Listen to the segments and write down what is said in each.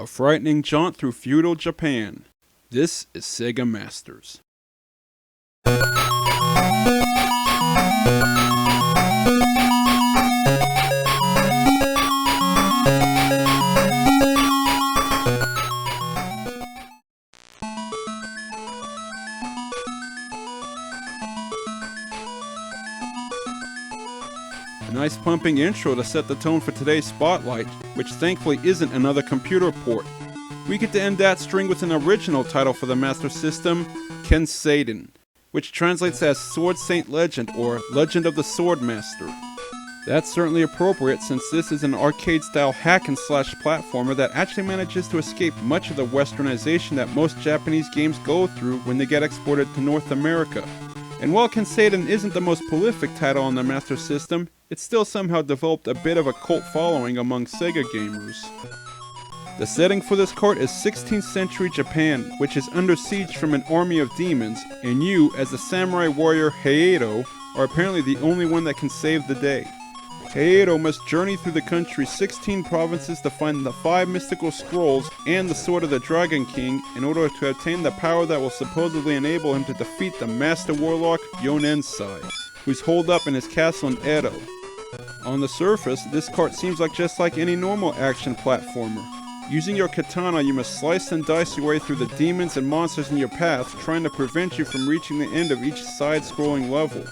A frightening jaunt through feudal Japan. This is Sega Masters. A nice pumping intro to set the tone for today's spotlight, which thankfully isn't another computer port. We get to end that string with an original title for the Master System, Kenseiden, which translates as Sword Saint Legend or Legend of the Sword Master. That's certainly appropriate since this is an arcade-style hack-and-slash platformer that actually manages to escape much of the westernization that most Japanese games go through when they get exported to North America. And while Kenseiden isn't the most prolific title on the Master System, it still somehow developed a bit of a cult following among Sega gamers. The setting for this cart is 16th century Japan, which is under siege from an army of demons, and you, as the samurai warrior Heido, are apparently the only one that can save the day. Heido must journey through the country's 16 provinces to find the 5 mystical scrolls and the Sword of the Dragon King in order to obtain the power that will supposedly enable him to defeat the Master Warlock Yonensai, who's holed up in his castle in Edo. On the surface, this cart seems just like any normal action platformer. Using your katana, you must slice and dice your way through the demons and monsters in your path, trying to prevent you from reaching the end of each side-scrolling level.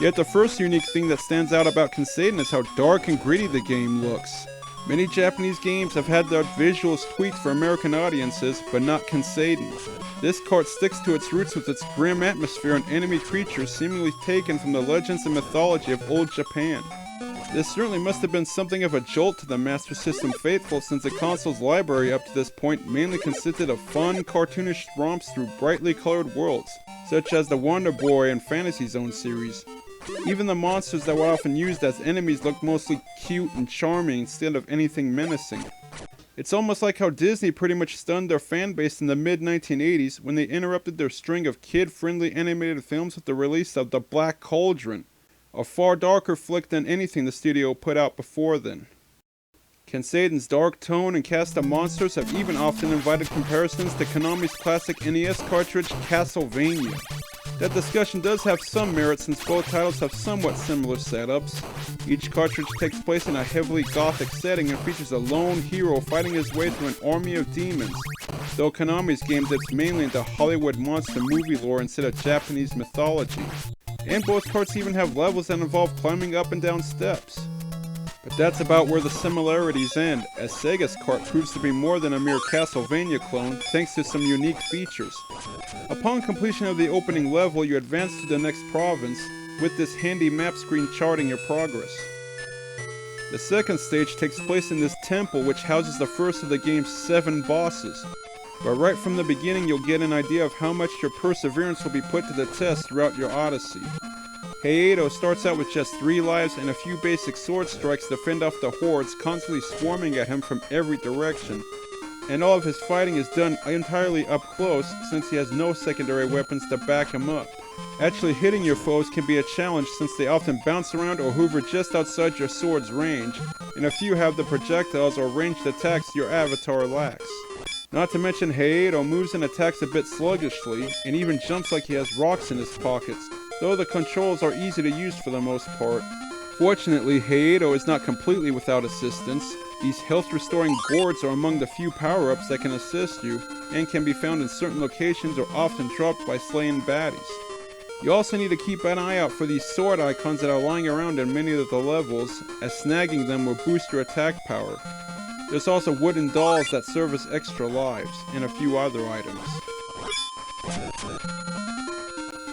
Yet the first unique thing that stands out about Kenseiden is how dark and gritty the game looks. Many Japanese games have had their visuals tweaked for American audiences, but not Kenseiden. This cart sticks to its roots with its grim atmosphere and enemy creatures seemingly taken from the legends and mythology of old Japan. This certainly must have been something of a jolt to the Master System faithful, since the console's library up to this point mainly consisted of fun, cartoonish romps through brightly colored worlds, such as the Wonder Boy and Fantasy Zone series. Even the monsters that were often used as enemies looked mostly cute and charming instead of anything menacing. It's almost like how Disney pretty much stunned their fanbase in the mid-1980s when they interrupted their string of kid-friendly animated films with the release of The Black Cauldron, a far darker flick than anything the studio put out before then. Kenseiden's dark tone and cast of monsters have even often invited comparisons to Konami's classic NES cartridge Castlevania. That discussion does have some merit since both titles have somewhat similar setups. Each cartridge takes place in a heavily gothic setting and features a lone hero fighting his way through an army of demons, though Konami's game dips mainly into Hollywood monster movie lore instead of Japanese mythology. And both carts even have levels that involve climbing up and down steps. But that's about where the similarities end, as Sega's cart proves to be more than a mere Castlevania clone thanks to some unique features. Upon completion of the opening level, you advance to the next province, with this handy map screen charting your progress. The second stage takes place in this temple, which houses the first of the game's 7 bosses. But right from the beginning, you'll get an idea of how much your perseverance will be put to the test throughout your odyssey. Heido starts out with just 3 lives and a few basic sword strikes to fend off the hordes constantly swarming at him from every direction. And all of his fighting is done entirely up close since he has no secondary weapons to back him up. Actually hitting your foes can be a challenge since they often bounce around or hover just outside your sword's range, and a few have the projectiles or ranged attacks your avatar lacks. Not to mention Heido moves and attacks a bit sluggishly, and even jumps like he has rocks in his pockets, though the controls are easy to use for the most part. Fortunately, Heido is not completely without assistance. These health-restoring gourds are among the few power-ups that can assist you, and can be found in certain locations or often dropped by slaying baddies. You also need to keep an eye out for these sword icons that are lying around in many of the levels, as snagging them will boost your attack power. There's also wooden dolls that serve as extra lives, and a few other items.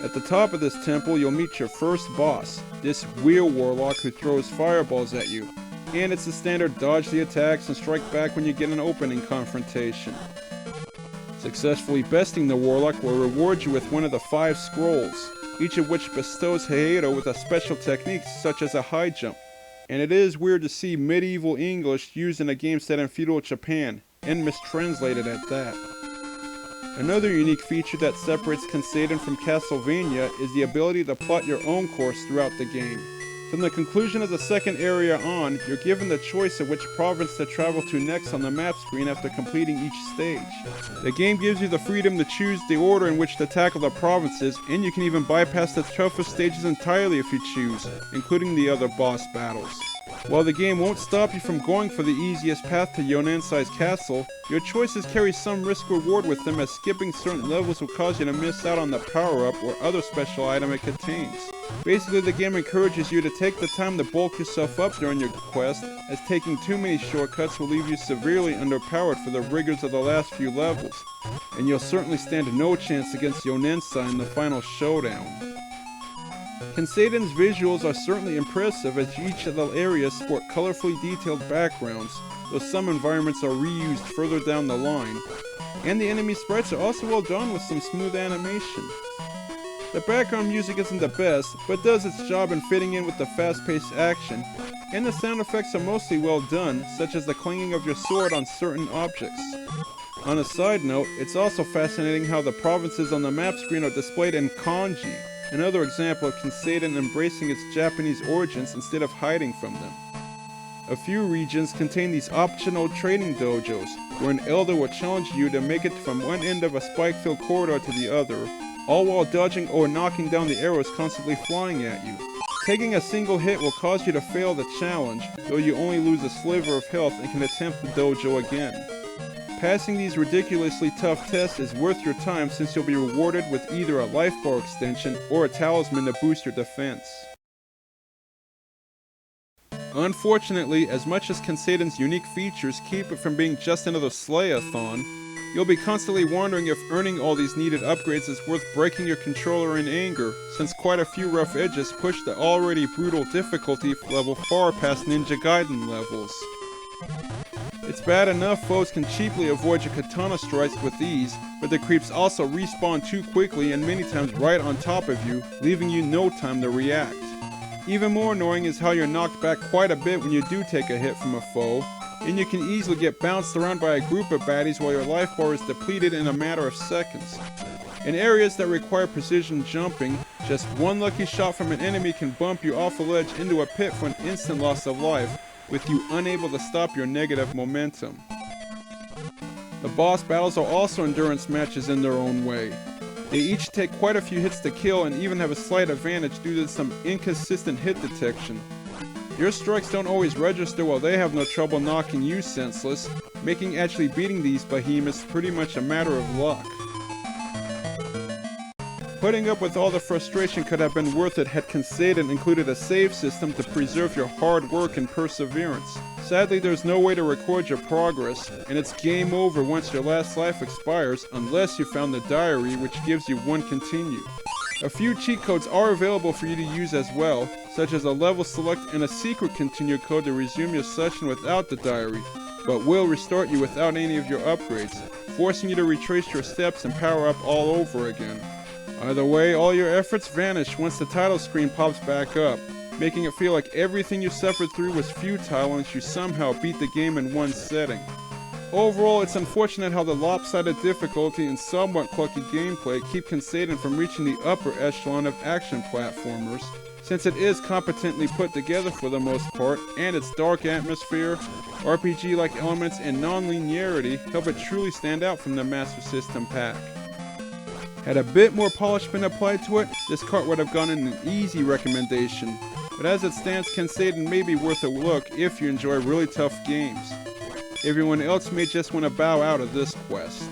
At the top of this temple, you'll meet your first boss, this Wheel Warlock who throws fireballs at you, and it's the standard dodge the attacks and strike back when you get an opening confrontation. Successfully besting the Warlock will reward you with one of the 5 scrolls, each of which bestows Heido with a special technique such as a high jump. And it is weird to see medieval English used in a game set in feudal Japan, and mistranslated at that. Another unique feature that separates Kenseiden from Castlevania is the ability to plot your own course throughout the game. From the conclusion of the second area on, you're given the choice of which province to travel to next on the map screen after completing each stage. The game gives you the freedom to choose the order in which to tackle the provinces, and you can even bypass the toughest stages entirely if you choose, including the other boss battles. While the game won't stop you from going for the easiest path to Yonensai's castle, your choices carry some risk-reward with them, as skipping certain levels will cause you to miss out on the power-up or other special item it contains. Basically, the game encourages you to take the time to bulk yourself up during your quest, as taking too many shortcuts will leave you severely underpowered for the rigors of the last few levels, and you'll certainly stand no chance against Yonensai in the final showdown. Kenseiden's visuals are certainly impressive, as each of the areas sport colorfully detailed backgrounds, though some environments are reused further down the line, and the enemy sprites are also well done with some smooth animation. The background music isn't the best, but does its job in fitting in with the fast-paced action, and the sound effects are mostly well done, such as the clanging of your sword on certain objects. On a side note, it's also fascinating how the provinces on the map screen are displayed in kanji, another example of Kenseiden embracing its Japanese origins instead of hiding from them. A few regions contain these optional training dojos, where an elder will challenge you to make it from one end of a spike-filled corridor to the other, all while dodging or knocking down the arrows constantly flying at you. Taking a single hit will cause you to fail the challenge, though you only lose a sliver of health and can attempt the dojo again. Passing these ridiculously tough tests is worth your time, since you'll be rewarded with either a life bar extension or a talisman to boost your defense. Unfortunately, as much as Kenseiden's unique features keep it from being just another Slayathon, you'll be constantly wondering if earning all these needed upgrades is worth breaking your controller in anger, since quite a few rough edges push the already brutal difficulty level far past Ninja Gaiden levels. It's bad enough foes can cheaply avoid your katana strikes with ease, but the creeps also respawn too quickly and many times right on top of you, leaving you no time to react. Even more annoying is how you're knocked back quite a bit when you do take a hit from a foe, and you can easily get bounced around by a group of baddies while your life bar is depleted in a matter of seconds. In areas that require precision jumping, just one lucky shot from an enemy can bump you off a ledge into a pit for an instant loss of life, with you unable to stop your negative momentum. The boss battles are also endurance matches in their own way. They each take quite a few hits to kill and even have a slight advantage due to some inconsistent hit detection. Your strikes don't always register while they have no trouble knocking you senseless, making actually beating these behemoths pretty much a matter of luck. Putting up with all the frustration could have been worth it had Kenseiden included a save system to preserve your hard work and perseverance. Sadly, there's no way to record your progress, and it's game over once your last life expires unless you found the diary, which gives you one continue. A few cheat codes are available for you to use as well, such as a level select and a secret continue code to resume your session without the diary, but will restart you without any of your upgrades, forcing you to retrace your steps and power up all over again. Either way, all your efforts vanish once the title screen pops back up, making it feel like everything you suffered through was futile unless you somehow beat the game in one setting. Overall, it's unfortunate how the lopsided difficulty and somewhat clunky gameplay keep Kenseiden from reaching the upper echelon of action platformers, since it is competently put together for the most part, and its dark atmosphere, RPG-like elements, and non-linearity help it truly stand out from the Master System pack. Had a bit more polish been applied to it, this cart would have gone in an easy recommendation, but as it stands, Kenseiden may be worth a look if you enjoy really tough games. Everyone else may just want to bow out of this quest.